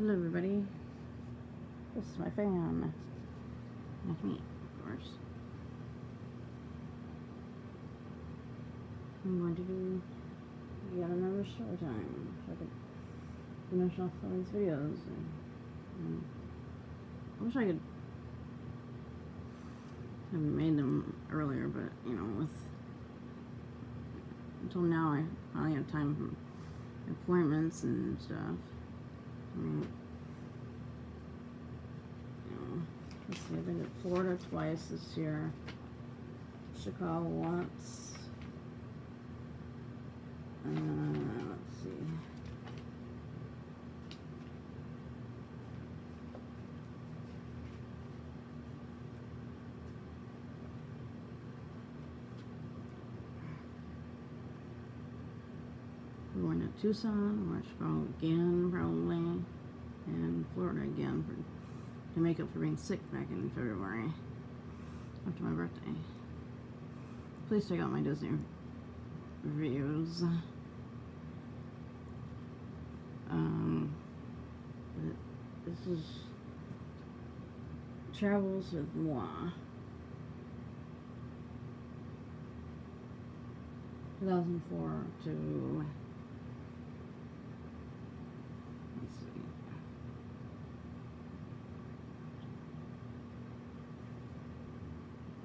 Hello everybody, this is my fan, that's me, of course. I'm going to do yet another story time, so I could finish off all these videos, and I wish I could have made them earlier, but, you know, until now I finally have time for appointments and stuff. I mean, let's see, I've been to Florida twice this year, Chicago once, let's see, we're going to Tucson, we're Chicago again probably, and Florida again to make up for being sick back in February after my birthday. Please check out my Disney reviews. This is Travels with Moi. 2004 to, let's see,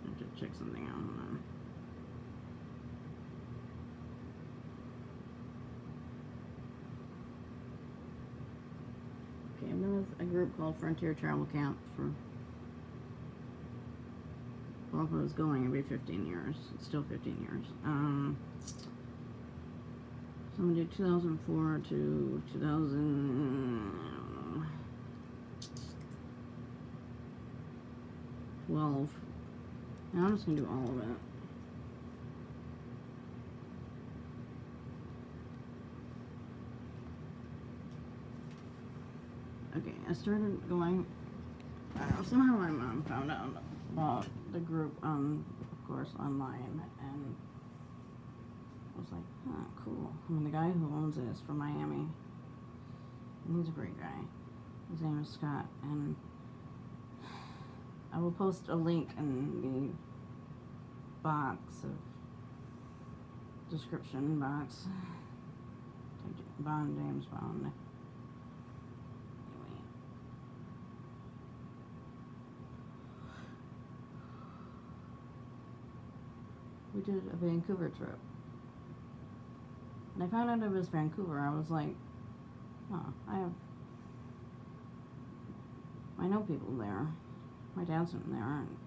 I have to check something out on them. Okay, I've been with a group called Frontier Travel Camp for, well, if I was going, it'd be 15 years. It's still 15 years. So I'm going to do 2004 to 2012. Now I'm just going to do all of it. Okay, I started going, somehow my mom found out about the group, of course, online, and I was like, huh, cool. I mean, the guy who owns it is from Miami, and he's a great guy. His name is Scott, and I will post a link in the box of description box. James Bond. We did a Vancouver trip. And I found out it was Vancouver. I was like, huh, I know people there. My dad's from there. And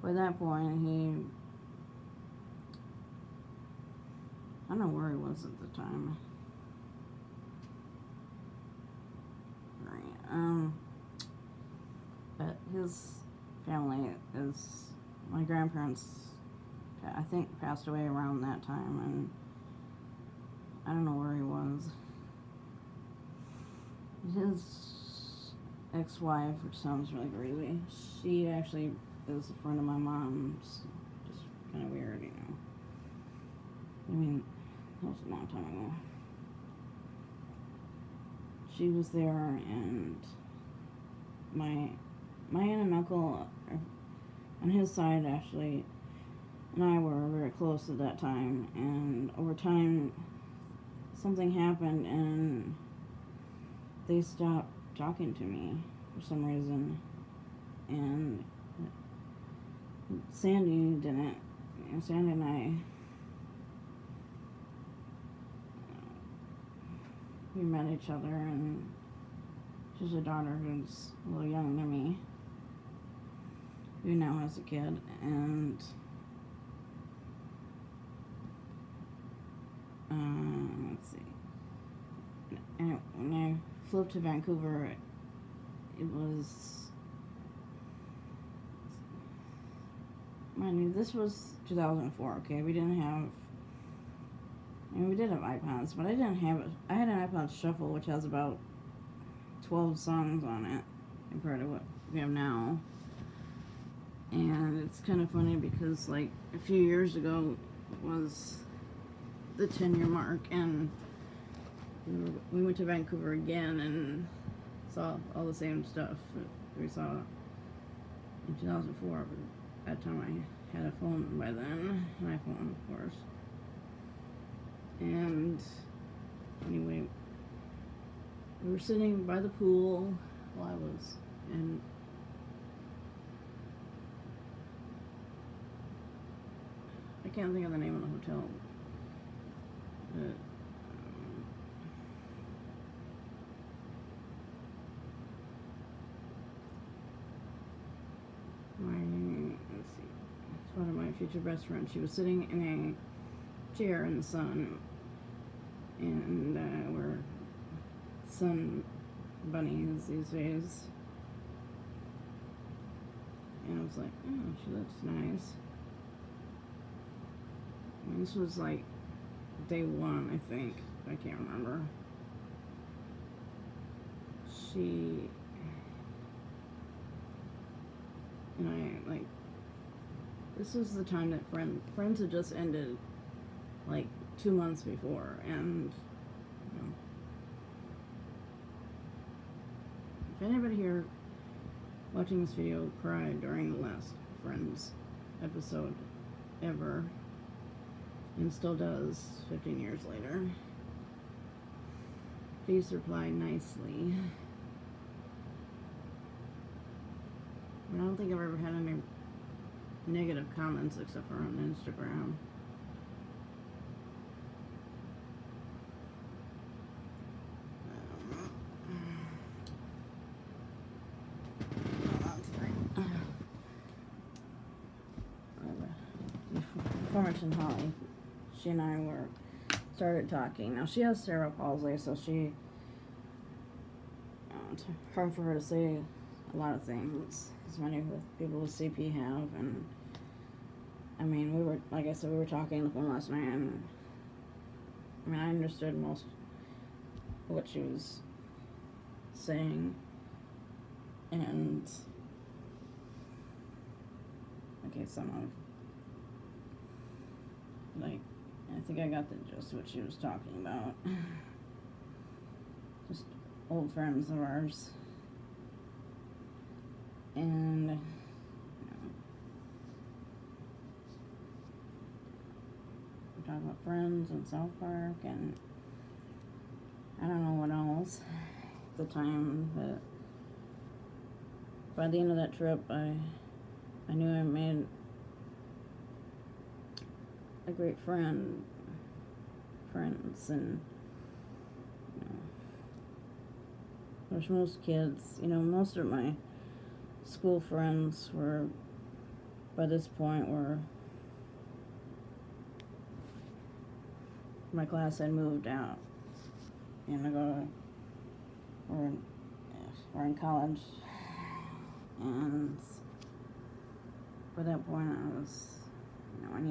by that point, I don't know where he was at the time. Right. But his family is, my grandparents, I think, passed away around that time, and I don't know where he was. His ex-wife, which sounds really crazy, she actually is a friend of my mom's. Just kind of weird, you know. I mean, that was a long time ago. She was there, and my aunt and uncle, on his side, actually, and I were very close at that time, and over time, something happened, and they stopped talking to me for some reason, and Sandy didn't. Sandy and I, we met each other, and she's a daughter who's a little younger than me, who now has a kid, and let's see. And when I flew to Vancouver, it was, mind you, this was 2004. Okay, we didn't have. I mean, we did have iPods, but I didn't have it. I had an iPod Shuffle, which has about 12 songs on it compared to what we have now. And it's kind of funny because, like, a few years ago was the 10-year mark, and We went to Vancouver again and saw all the same stuff we saw in 2004. But at that time I had a phone by then, an iPhone, of course. And anyway, we were sitting by the pool while I was in. I can't think of the name of the hotel. But, let's see, it's one of my future best friends. She was sitting in a chair in the sun, and we're sun bunnies these days. And I was like, oh, she looks nice. And this was like day one, I think. I can't remember. She and I, like, this was the time that Friends had just ended, like, 2 months before, and, you know, if anybody here watching this video cried during the last Friends episode ever, and still does 15 years later, please reply nicely. I don't think I've ever had any negative comments except for on Instagram. Before I mentioned Holly, she and I started talking. Now she has cerebral palsy, so it's hard for her to say a lot of things, as many people with CP have. And I mean, like I said, we were talking on the phone last night, and I mean, I understood most of what she was saying, and okay, some of, like, I think I got the gist of what she was talking about. Just old friends of ours. And, you know, we're talking about Friends and South Park, and I don't know what else at the time, but by the end of that trip, I knew I made a great friends, and, you know, there's most kids, you know, most of my school friends were, by this point, my class had moved out, and we're in college, and by that point I was, you know, I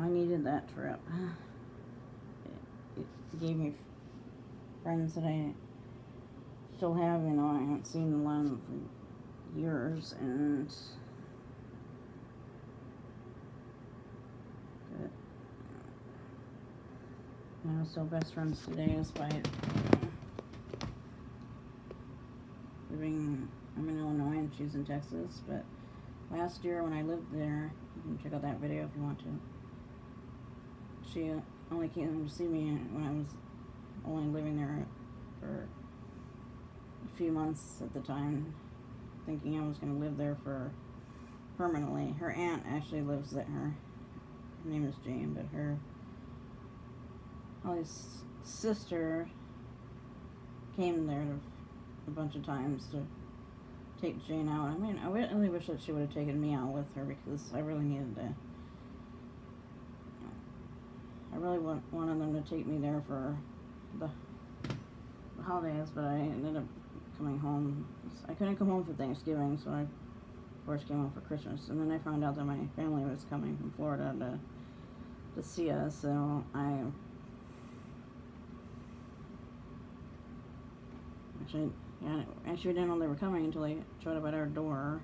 needed that trip. It gave me friends that I still have, you know, I haven't seen a lot of them for years, and good. And we're still best friends today, despite I'm in Illinois and she's in Texas. But last year when I lived there, you can check out that video if you want to, she only came to see me when I was only living there for a few months at the time, thinking I was going to live there for permanently. Her aunt actually lives there. Her name is Jane, but Holly's sister came there a bunch of times to take Jane out. I mean, I really wish that she would have taken me out with her, because I really needed to. I really wanted them to take me there for the holidays, but I ended up coming home. I couldn't come home for Thanksgiving, so I, of course, came home for Christmas. And then I found out that my family was coming from Florida to see us, so I actually didn't know they were coming until they showed up at our door.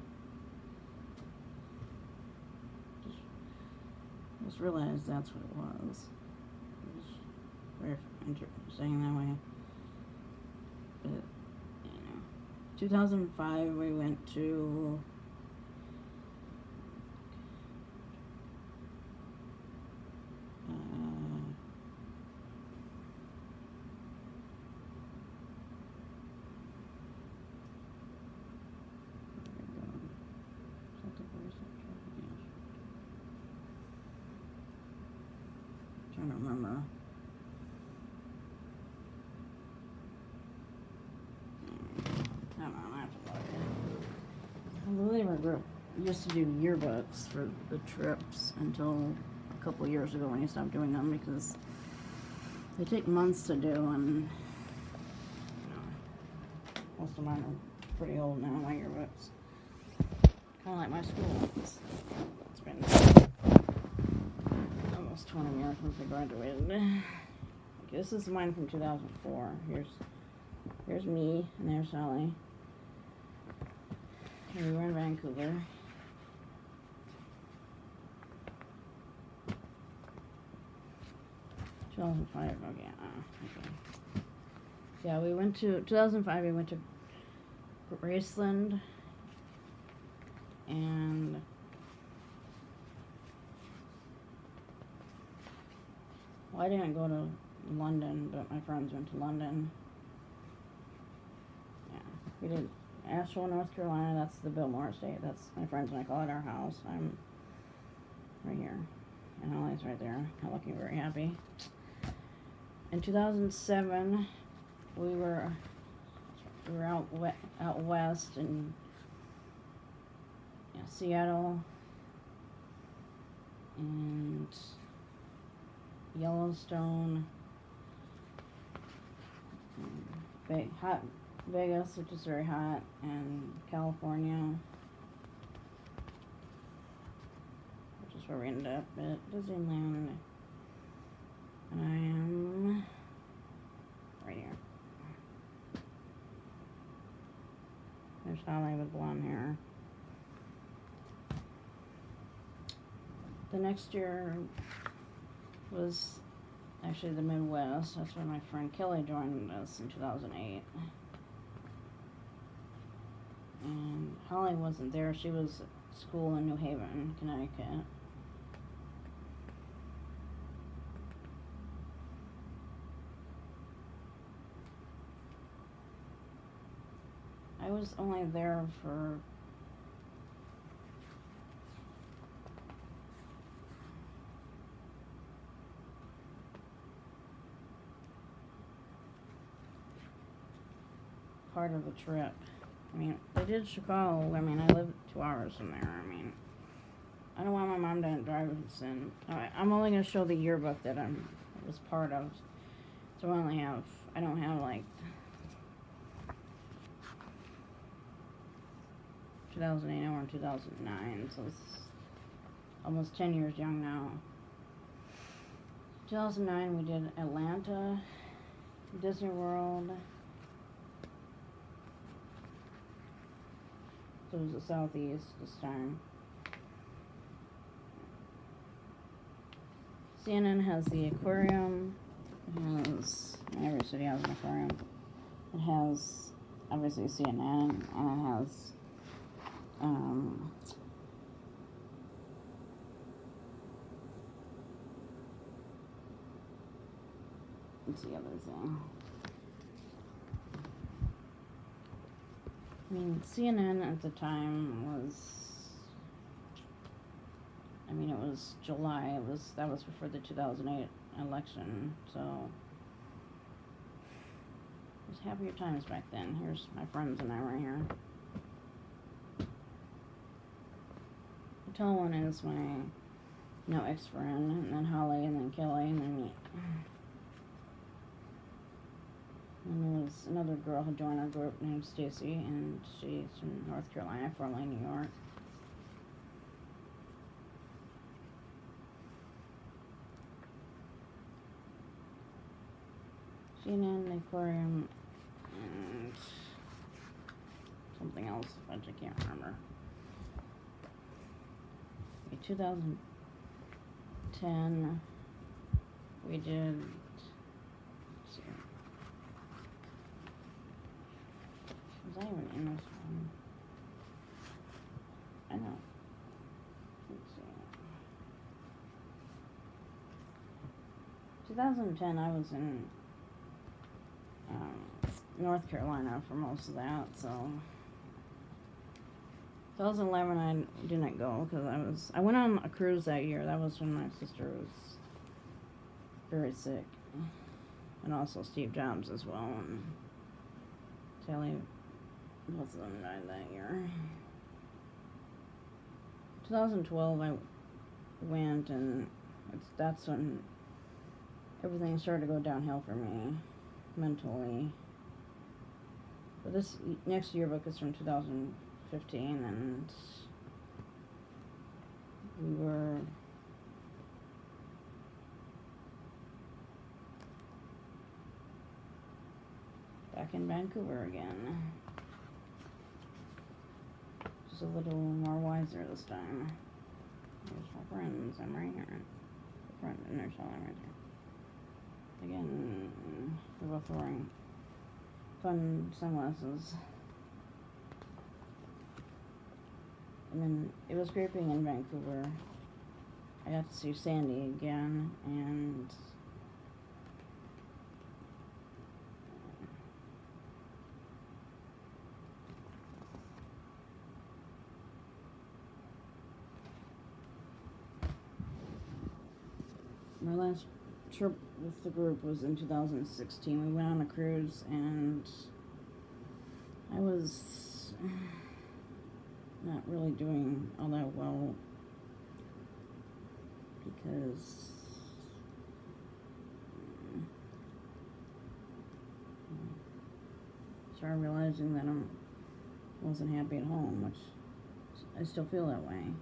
Just realized that's what it was. very interesting that way. But, 2005 we went to trying to remember. I don't know, I have to look. I believe our group used to do yearbooks for the trips until a couple of years ago when you stopped doing them because they take months to do, and most of mine are pretty old now, my yearbooks. Kind of like my school. It's been almost 20 years since I graduated. Okay, this is mine from 2004. Here's me, and there's Sally. And we were in Vancouver. Okay. Yeah, we went to 2005. We went to Graceland, and I didn't go to London, but my friends went to London. Yeah, we did Asheville, North Carolina. That's the Biltmore Estate. That's my friends and I call it our house. I'm right here, and Holly's right there, not looking very happy. In 2007, we were out west in Seattle and Yellowstone, hot Vegas, which is very hot, and California, which is where we ended up at Disneyland. And I am right here. There's Holly with blonde hair. The next year was actually the Midwest. That's where my friend Kelly joined us in 2008. And Holly wasn't there. She was at school in New Haven, Connecticut. I was only there for part of the trip. I mean, they did Chicago. I mean, I live 2 hours from there. I mean, I don't know why my mom didn't drive us in. I'm only going to show the yearbook that I was part of. So I don't have like 2008 or 2009, so it's almost 10 years young now. 2009 we did Atlanta, Disney World. So it was the Southeast this time. CNN has the aquarium. Every city has an aquarium. It has obviously CNN, and it has what's the other thing? I mean, CNN at the time was, it was July. That was before the 2008 election, so it was happier times back then. Here's my friends and I right here. The tall one is my ex-friend, and then Holly, and then Kelly, and then me. And there was another girl who joined our group named Stacy, and she's from North Carolina, formerly New York. CNN, the aquarium, and something else, which I can't remember. In 2010, we did that even in this one? I know. Let's see. 2010, I was in North Carolina for most of that, so 2011 I didn't go because I went on a cruise that year. That was when my sister was very sick, and also Steve Jobs as well, and Sally, both of them died that year. 2012 I went, and that's when everything started to go downhill for me mentally. But this next yearbook is from 2015, and we were back in Vancouver again. Just a little more wiser this time. There's my friends. I'm right here. The front and there's all right there. Again, we're both wearing fun sunglasses. And then it was great being in Vancouver. I got to see Sandy again, and my last trip with the group was in 2016. We went on a cruise, and I was not really doing all that well because I started realizing that I wasn't happy at home, which I still feel that way.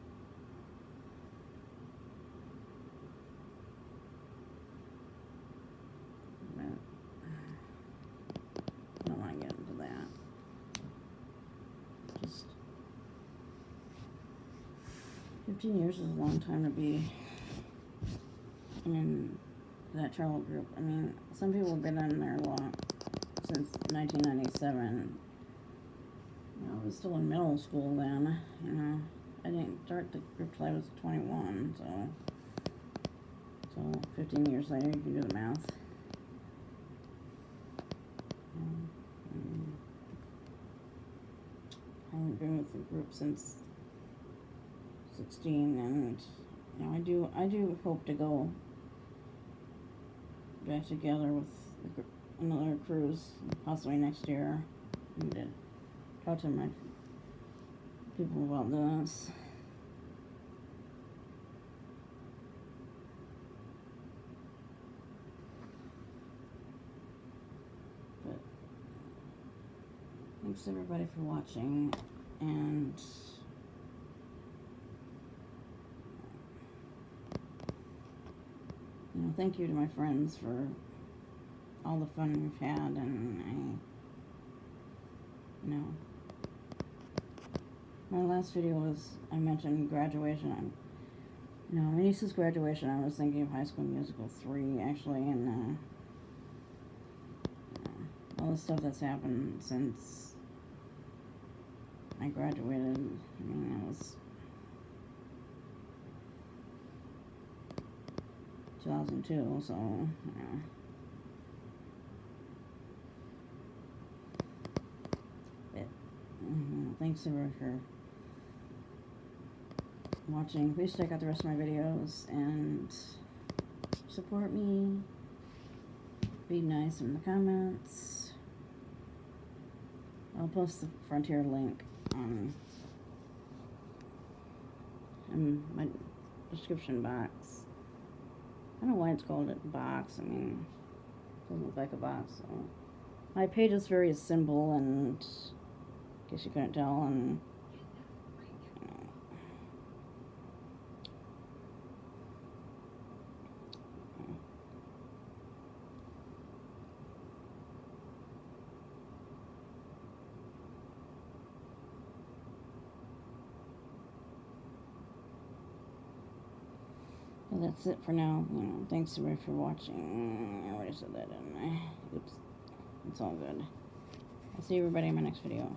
I don't want to get into that. Just 15 years is a long time to be in that travel group. I mean, some people have been in there long since 1997. You know, I was still in middle school then. You know, I didn't start the group till I was 21. So 15 years later, you can do the math. I haven't been with the group since 16, and you know, I do hope to go back together with another cruise, possibly next year. I need to talk to my people about this. But thanks everybody for watching, and you know, thank you to my friends for all the fun we've had, and you know, my last video was, I mentioned graduation. You know, my niece's graduation, I was thinking of High School Musical 3, actually, and all the stuff that's happened since I graduated. I mean, that was 2002, so, you know. Thanks everyone for watching. Please check out the rest of my videos and support me. Be nice in the comments. I'll post the Frontier link in my description box. I don't know why it's called a box. I mean, it doesn't look like a box. So. My page is very simple, and in case you couldn't tell, and well, that's it for now. You know, thanks everybody for watching. I already said that, didn't I? Oops. It's all good. I'll see see everybody in my next video.